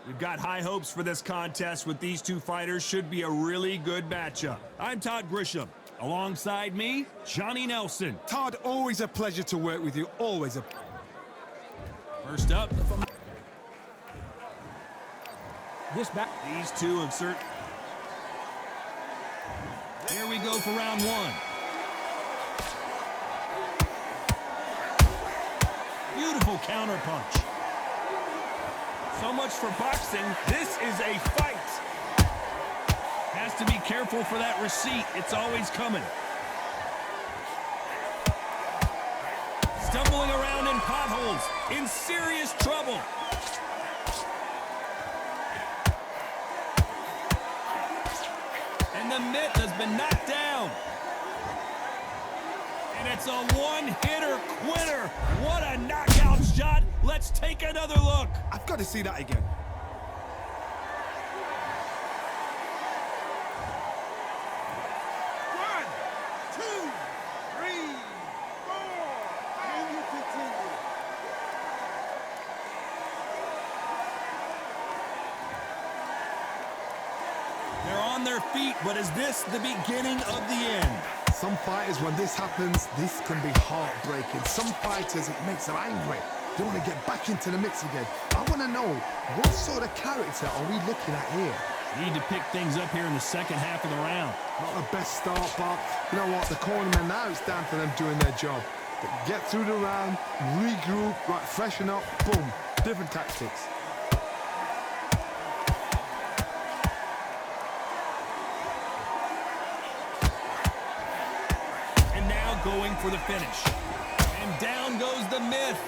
We've got high hopes for this contest with these two fighters. Should be a really good matchup. I'm Todd Grisham. Alongside me, Johnny Nelson. Todd, always a pleasure to work with you. Always a... First up, This back. these two have certain... Here we go for round one. Beautiful counter punch. So much for boxing. This is a fight. Has to be careful for that receipt. It's always coming. Stumbling around in potholes. In serious trouble. And the mitt has been knocked down. And it's a one-hitter quitter. What a knockout shot. Let's take another look. I've got to see that again. One, two, three, four. Can you continue? They're on their feet, but is this the beginning of the end? Some fighters, when this happens, this can be heartbreaking. Some fighters, it makes them angry. They want to get back into the mix again. I want to know, what sort of character are we looking at here? Need to pick things up here in the second half of the round. Not the best start, but you know what? The cornermen now, it's down to them doing their job. They get through the round, regroup, right, freshen up, boom. Different tactics. And now going for the finish. And down goes the myth.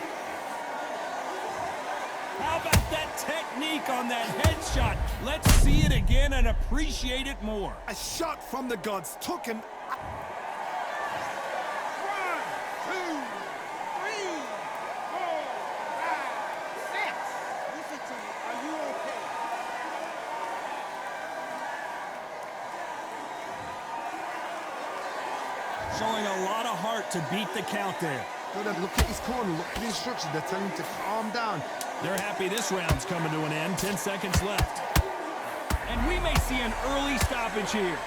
How about that technique on that headshot? Let's see it again and appreciate it more. A shot from the gods took him. One, two, three, four, five, six. Listen to me. Are you okay? Showing a lot of heart to beat the count there. Look at his corner, look at the instructions. They're telling him to calm down. They're happy this round's coming to an end. 10 seconds left. And we may see an early stoppage here.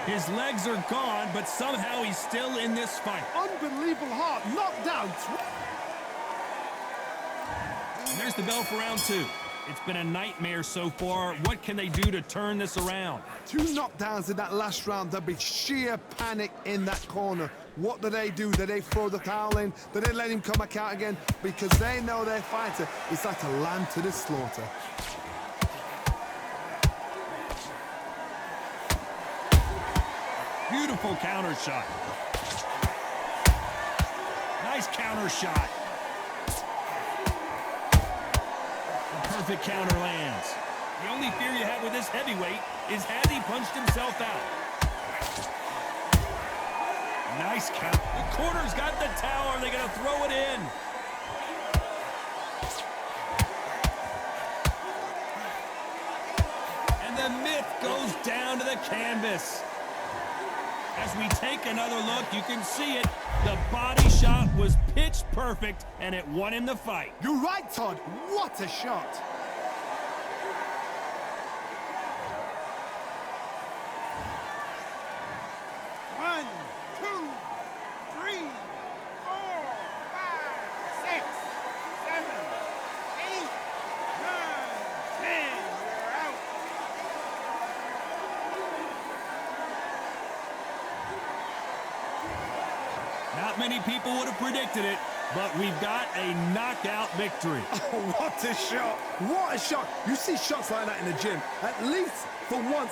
His legs are gone, but somehow he's still in this fight. Unbelievable heart, knocked down. And there's the bell for round two. It's been a nightmare so far. What can they do to turn this around? 2 knockdowns in that last round. There'll be sheer panic in that corner. What do? Do they throw the towel in? Do they let him come back out again? Because they know their fighter is like a lamb to the slaughter. Beautiful counter shot. Nice counter shot. Perfect counter lands. The only fear you have with this heavyweight is has he punched himself out? Nice count. The corner's got the towel. Are they going to throw it in? And the myth goes down to the canvas. As we take another look, you can see it. The body shot was pitch perfect, and it won him the fight. You're right, Todd. What a shot. One, two, three, four, five, six, seven, eight, nine, 10. We're out. Not many people would have predicted it, but we've got a knockout victory. Oh, what a shot. What a shot. You see shots like that in the gym. At least for once.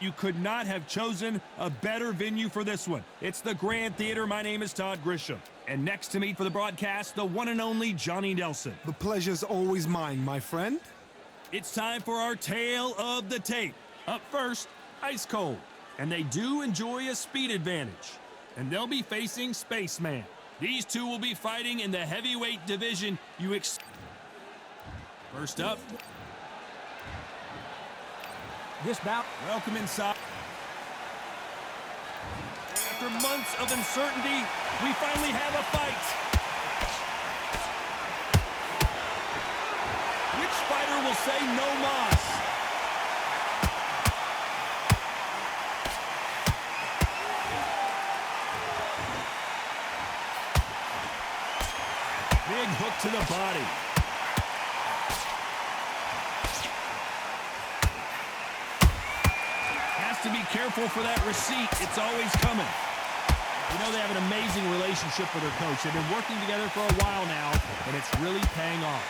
You could not have chosen a better venue for this one. It's the Grand Theater. My name is Todd Grisham. And next to me for the broadcast, the one and only Johnny Nelson. The pleasure's always mine, my friend. It's time for our tale of the tape. Up first, Ice Cold. And they do enjoy a speed advantage. And they'll be facing Spaceman. These two will be fighting in the heavyweight division. First up. This bout. Welcome inside. After months of uncertainty, we finally have a fight. Which fighter will say no mas? Big hook to the body. To be careful for that receipt. It's always coming. You know, they have an amazing relationship with their coach. They've been working together for a while now, and it's really paying off.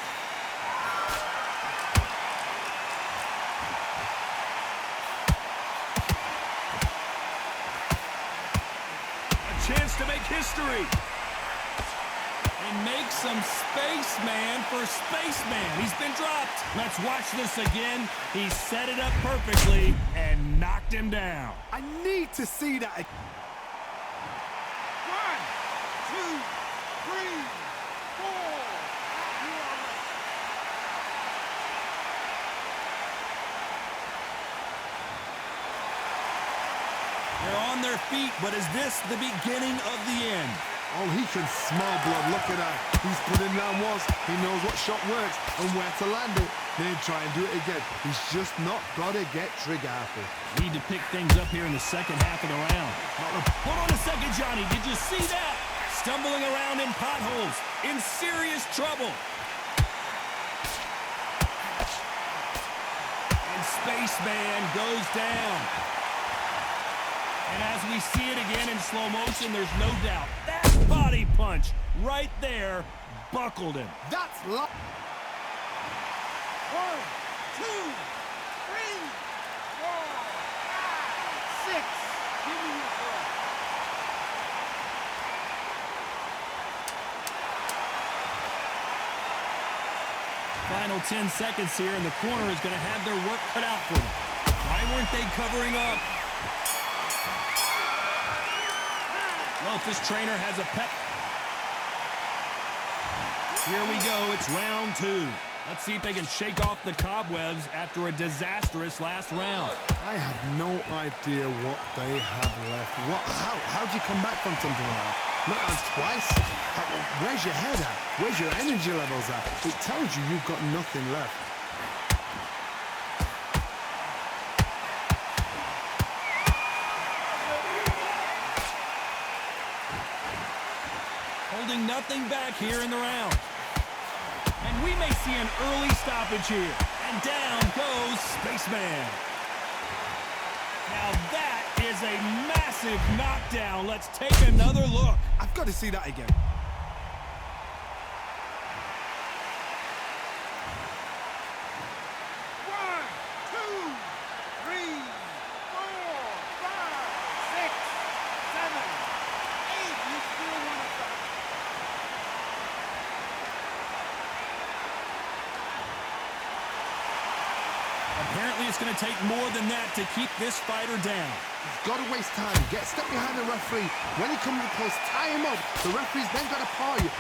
A chance to make history. And make some spaceman for Spaceman. He's been dropped. Let's watch this again. He set it up perfectly and knocked him down. I need to see that. 1, 2, 3, 4. You are ready. They're on their feet, but is this the beginning of the end? Oh, he can smell blood. Look at that. He's putting down walls. He knows what shot works and where to land it. Then try and do it again. He's just not got to get trigger happy. Need to pick things up here in the second half of the round. Hold on a second, Johnny. Did you see that? Stumbling around in potholes. In serious trouble. And Spaceman goes down. And as we see it again in slow motion, there's no doubt. That body punch right there buckled him. That's 1, 2, 3, 4, 5, 6. Give me your breath. Final 10 seconds here, and the corner is going to have their work cut out for them. Why weren't they covering up? Well, if this trainer has a pep. Here we go. It's round 2. Let's see if they can shake off the cobwebs after a disastrous last round. I have no idea what they have left. How'd you come back from something like that? Not once, twice? Where's your head at? Where's your energy levels at? It tells you you've got nothing left. Holding nothing back here in the round. And we may see an early stoppage here. And down goes Spaceman. Now that is a massive knockdown. Let's take another look. I've got to see that again. 8. You still want to fight. Apparently it's going to take more than that to keep this fighter down. He's got to waste time. Step behind the referee. When he comes close, tie him up. The referee's then got to paw you.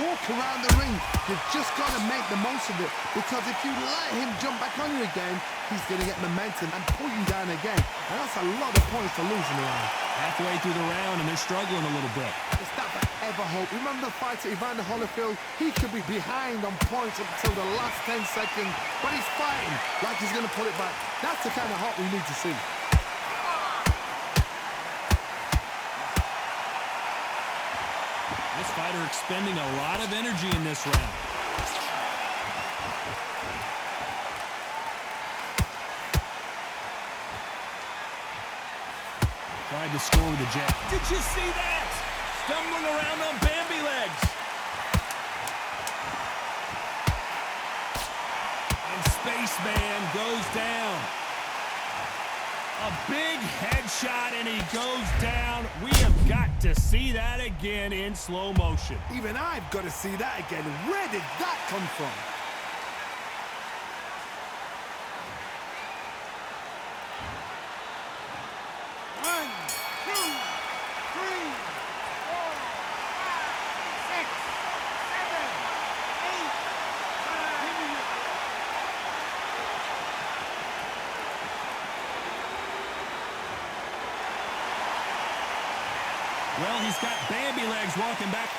Walk around the ring. You've just got to make the most of it. Because if you let him jump back on you again, he's going to get momentum and pull you down again. And that's a lot of points to lose in the round. Halfway through the round, and they're struggling a little bit. It's that ever hope. Remember the fight at Evander Holyfield? He could be behind on points up until the last 10 seconds, but he's fighting like he's going to pull it back. That's the kind of hope we need to see. This fighter expending a lot of energy in this round. Tried to score with a jab. Did you see that? Stumbling around on Bambi legs. And Spaceman goes down. A A big headshot, and he goes down. We have got to see that again in slow motion. Even I've got to see that again. Where did that come from? One, two, three, four, five, six, seven, eight, nine. Well, he's got Bambi legs walking back.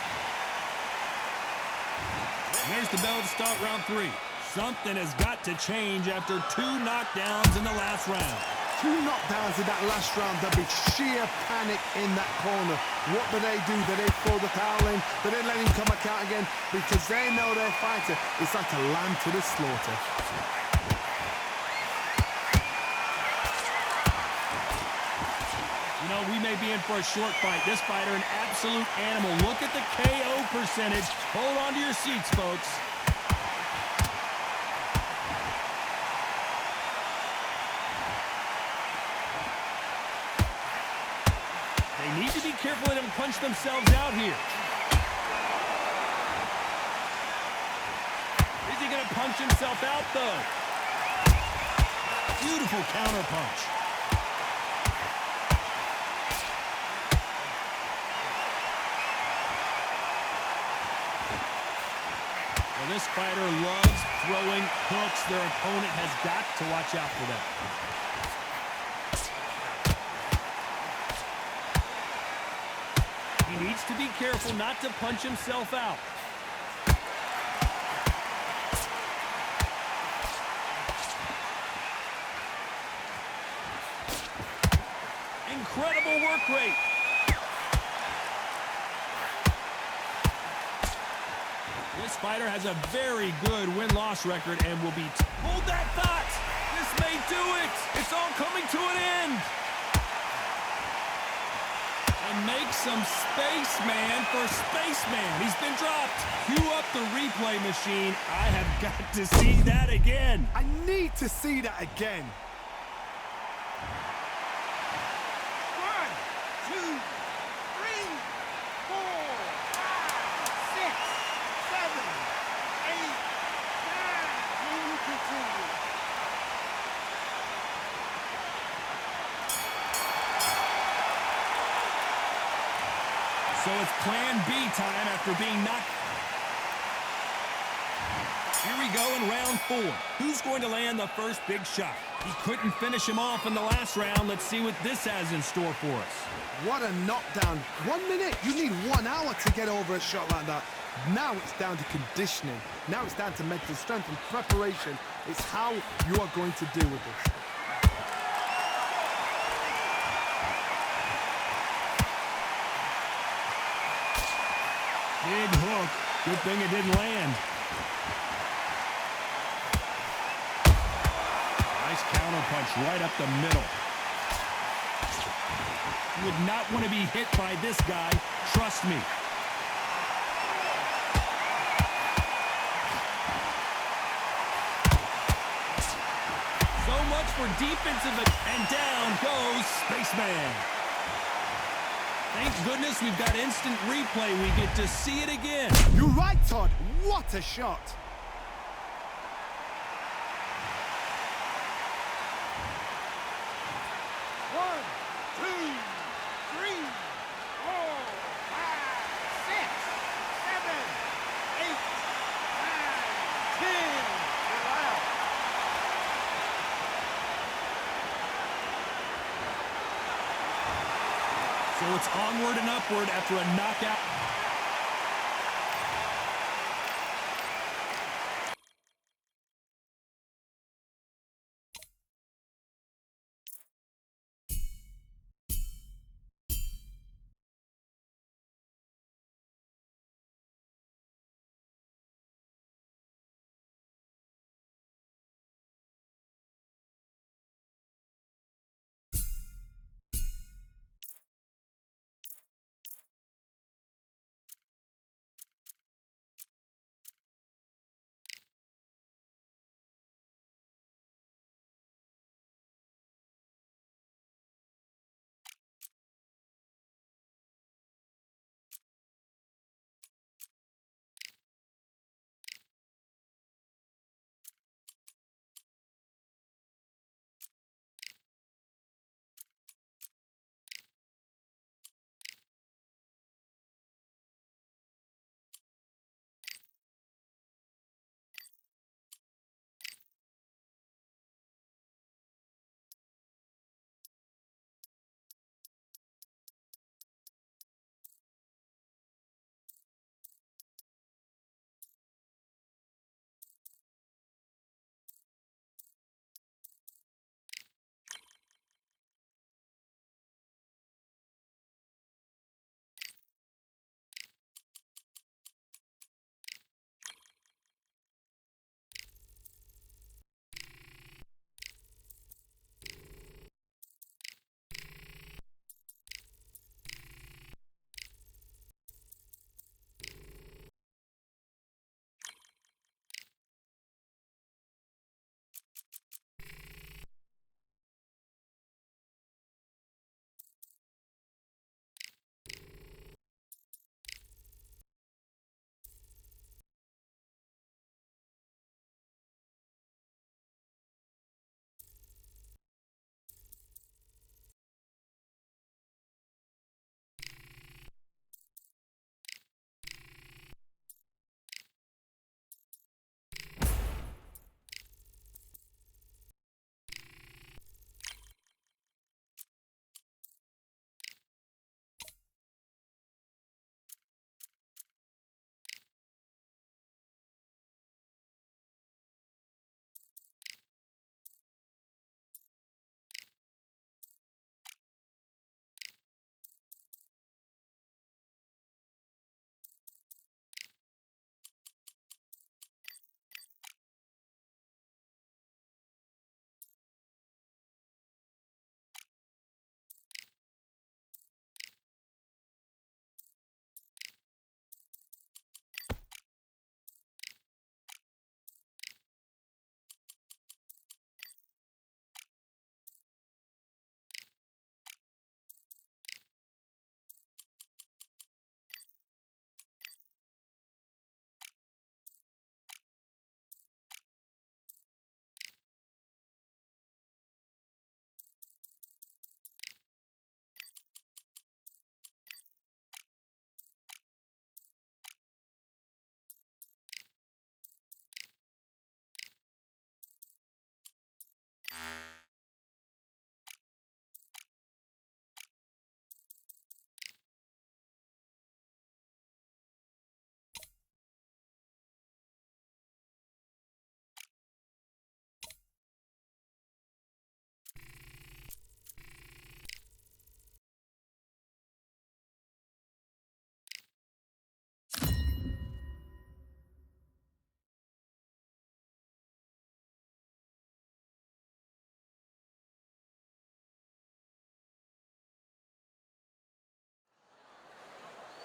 There's the bell to start round 3. Something has got to change after 2 knockdowns in the last round. 2 knockdowns in that last round. There'll be sheer panic in that corner. What do? Do they throw the towel in? Do they let him come back out again? Because they know their fighter is like a lamb to the slaughter. You know, we may be in for a short fight. This fighter, an absolute animal. Look at the KO percentage. Hold on to your seats, folks. They need to be careful they don't punch themselves out here. Is he going to punch himself out, though? Beautiful counter punch. Well, this fighter loves throwing hooks. Their opponent has got to watch out for that. He needs to be careful not to punch himself out. Incredible work rate. This fighter has a very good win-loss record and will be... Hold that thought! This may do it! It's all coming to an end! And make some space, man, for Spaceman. He's been dropped. Cue up the replay machine. I have got to see that again. I need to see that again. 1, 2, 3, 4, 5, 6, 7, 8, 9. Can you continue? So it's plan B time after being knocked. Here we go in round 4. Who's going to land the first big shot? He couldn't finish him off in the last round. Let's see what this has in store for us. What a knockdown. 1 minute, you need 1 hour to get over a shot like that. Now it's down to conditioning. Now it's down to mental strength and preparation. It's how you are going to deal with this. Big hook. Good thing it didn't land. Nice counter punch right up the middle. You would not want to be hit by this guy. Trust me. So much for defensive, and down goes Spaceman. Thank goodness we've got instant replay. We get to see it again. You're right, Todd. What a shot. One, two, three, four, five, six, seven, eight, nine, 10. You're out. So it's onward and upward after a knockout.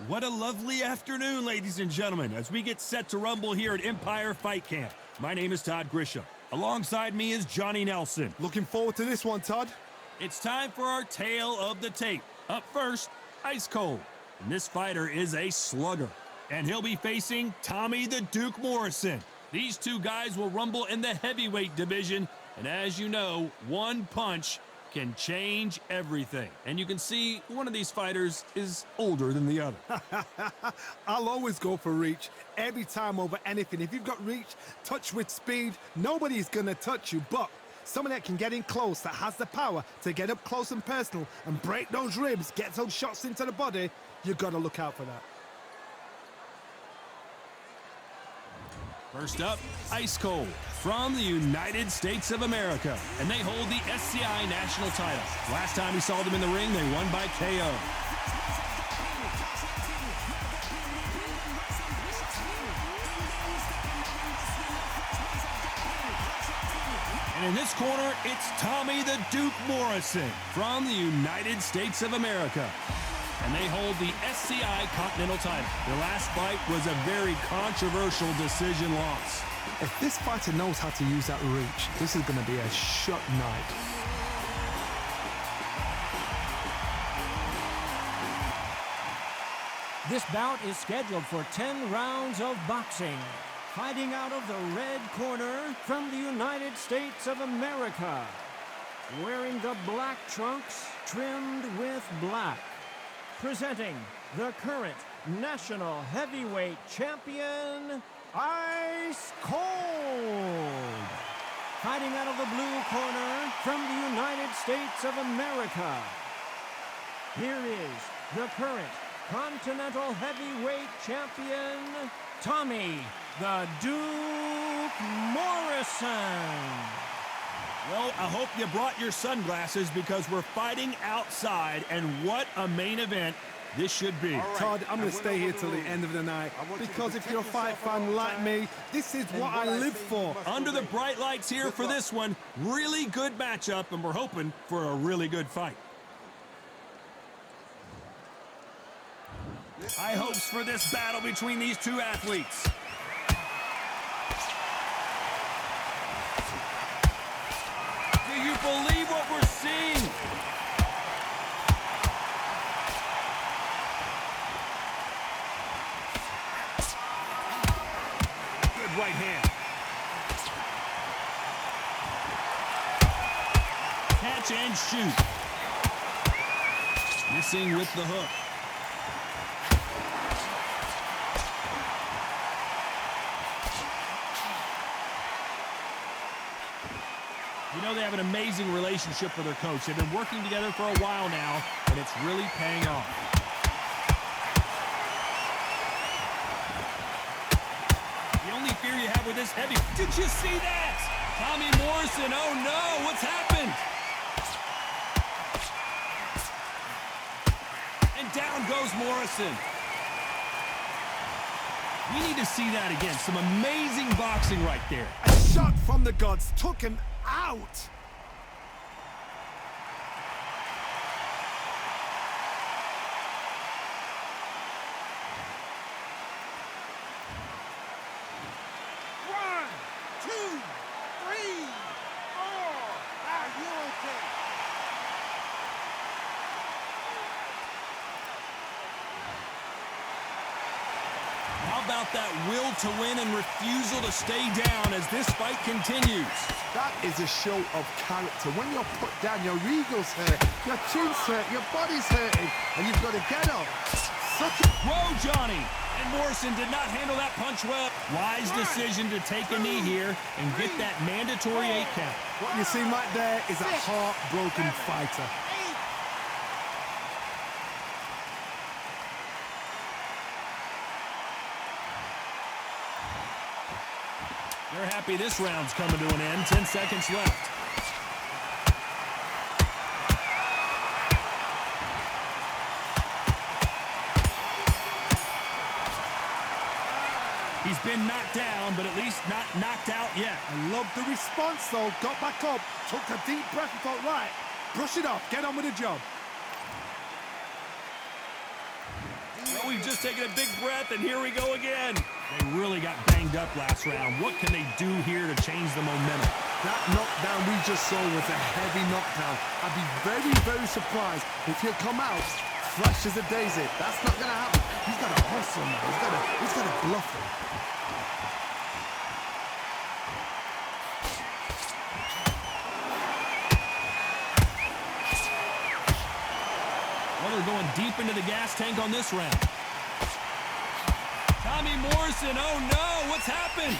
What a lovely afternoon, ladies and gentlemen, as we get set to rumble here at Empire Fight Camp. My name is Todd Grisham. Alongside me is Johnny Nelson. Looking forward to this one, Todd. It's time for our tale of the tape. Up first, Ice Cold. And this fighter is a slugger. And he'll be facing Tommy the Duke Morrison. These two guys will rumble in the heavyweight division. And as you know, one punch can change everything. And you can see one of these fighters is older than the other. I'll always go for reach every time over anything. If you've got reach, touch with speed, nobody's gonna touch you. But someone that can get in close, that has the power to get up close and personal and break those ribs, get those shots into the body, you've got to look out for that. First up, Ice Cold from the United States of America, and they hold the SCI national title. Last time we saw them in the ring, they won by KO. And in this corner, it's Tommy the Duke Morrison from the United States of America. And they hold the SCI Continental title. Their last fight was a very controversial decision loss. If this fighter knows how to use that reach, this is going to be a shut night. This bout is scheduled for 10 rounds of boxing. Fighting out of the red corner from the United States of America. Wearing the black trunks trimmed with black. Presenting the current national heavyweight champion, Ice Cold. Fighting out of the blue corner from the United States of America. Here is the current Continental Heavyweight Champion, Tommy the Duke Morrison. Well, I hope you brought your sunglasses because we're fighting outside, and what a main event this should be. Right. Todd, I'm going to stay here till the end of the night because if you're a fight fan like me, this is what I live for. Under the bright lights here for this one, really good matchup, and we're hoping for a really good fight. High hopes for this battle between these two athletes. Do you believe what we're seeing? Good right hand. Catch and shoot. Missing with the hook. You know, they have an amazing relationship with their coach. They've been working together for a while now, and it's really paying off. The only fear you have with this heavy... Did you see that? Tommy Morrison, oh no, what's happened? And down goes Morrison. We need to see that again. Some amazing boxing right there. A shot from the gods took him out. One, two, three, four. Are you okay? How about that will to win and refusal to stay down as this fight continues? That is a show of character. When you're put down, your ego's hurt, your chin's hurt, your body's hurting, and you've got to get up. Whoa, Johnny! And Morrison did not handle that punch well. Wise decision to take a knee here and get that mandatory 8 count. What you see right there is a heartbroken fighter. They're happy this round's coming to an end. 10 seconds left. He's been knocked down, but at least not knocked out yet. I love the response, though. Got back up, took a deep breath and thought, right, brush it off, get on with the job. Well, we've just taken a big breath, and here we go again. They really got banged up last round. What can they do here to change the momentum? That knockdown we just saw was a heavy knockdown. I'd be very, very surprised if he'll come out fresh as a daisy. That's not going to happen. He's got to hustle now. He's got to bluff him. Well, they're going deep into the gas tank on this round. Morrison, oh no, what's happened?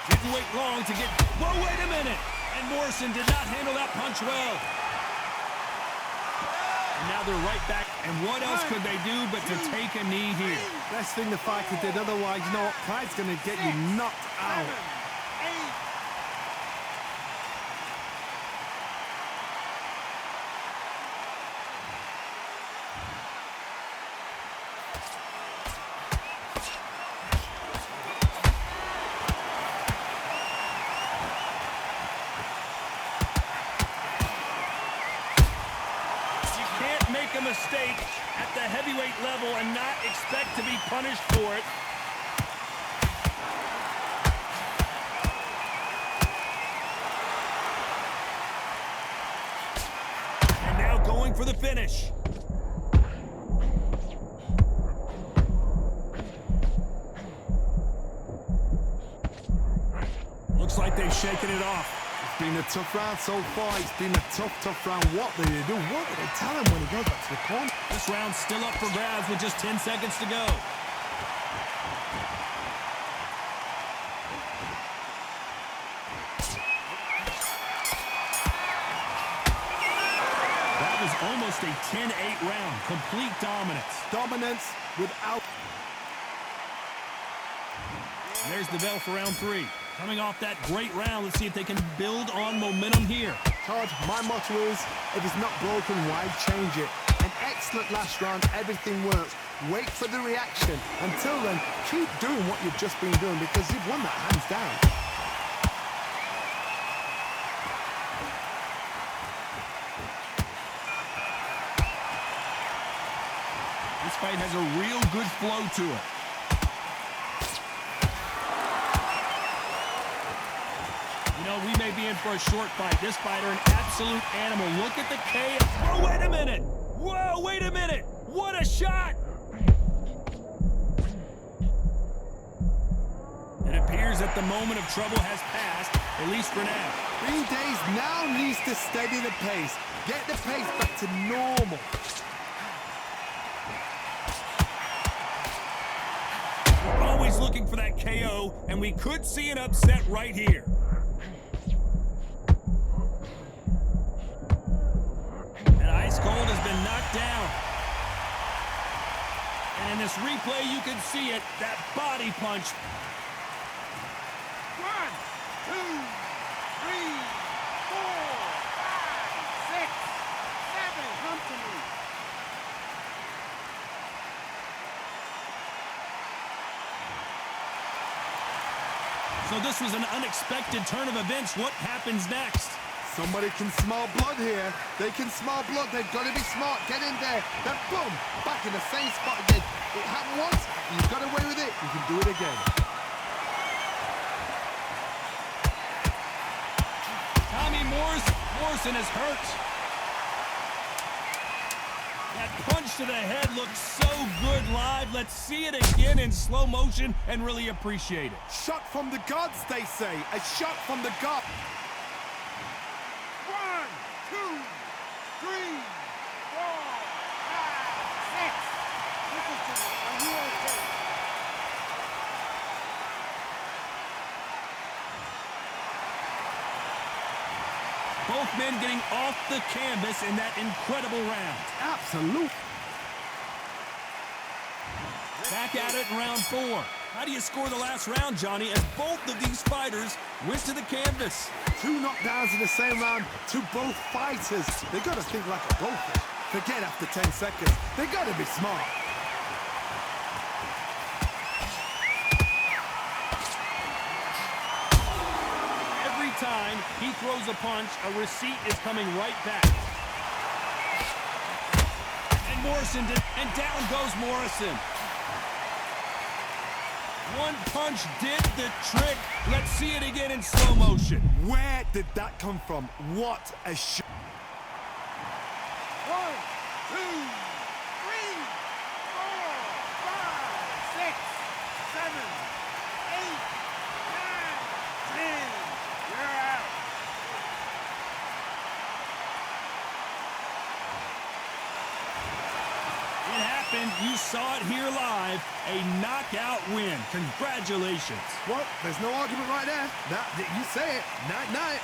Didn't wait long to get, whoa, wait a minute. And Morrison did not handle that punch well. And now they're right back, and what else could they do but to take a knee here? Best thing the fighter did, otherwise, you know what, pride's going to get you knocked out. Make a mistake at the heavyweight level and not expect to be punished for it. And now going for the finish. Looks like they've shaken it off. It's been a tough round so far. It's been a tough round. What do they do? What do they tell him when he goes back to the corner? This round's still up for grabs with just 10 seconds to go. That was almost a 10-8 round. Complete dominance. Dominance without... And there's the bell for round 3. Coming off that great round, let's see if they can build on momentum here. Todd, my motto is, if it's not broken, why change it? An excellent last round, everything works. Wait for the reaction. Until then, keep doing what you've just been doing because you've won that hands down. This fight has a real good flow to it. We may be in for a short fight. This fighter, an absolute animal. Look at the K. Oh, wait a minute. Whoa, wait a minute. What a shot. It appears that the moment of trouble has passed, at least for now. Green Days now needs to steady the pace. Get the pace back to normal. We're always looking for that KO, and we could see an upset right here. Ice Cold has been knocked down. And in this replay, you can see it, that body punch. 1, 2, 3, 4, 5, 6, 7. Come to me. So this was an unexpected turn of events. What happens next? Somebody can smell blood here. They can smell blood. They've got to be smart. Get in there. Then boom, back in the same spot again. It happened once. You got away with it. You can do it again. Morrison is hurt. That punch to the head looks so good live. Let's see it again in slow motion and really appreciate it. Shot from the gods, they say. A shot from the gods. 1, 2, 3, 4, 5, 6. Listen to me. Are you okay? Both men getting off the canvas in that incredible round. Absolute. Back at it in round 4. How do you score the last round, Johnny, as both of these fighters went to the canvas? 2 knockdowns in the same round to both fighters. They got to think like a goldfish. Forget after 10 seconds. They got to be smart. time he throws a punch, a receipt is coming right back. And Morrison did, and down goes Morrison. One punch did the trick. Let's see it again in slow motion. Where did that come from? What a shot. 1, 2, 3, 4, 5, 6, 7, 8, 9, 10. You're out. It happened. You saw it here live. A knockout win. Congratulations. Well, there's no argument right there. You say it. Night, night.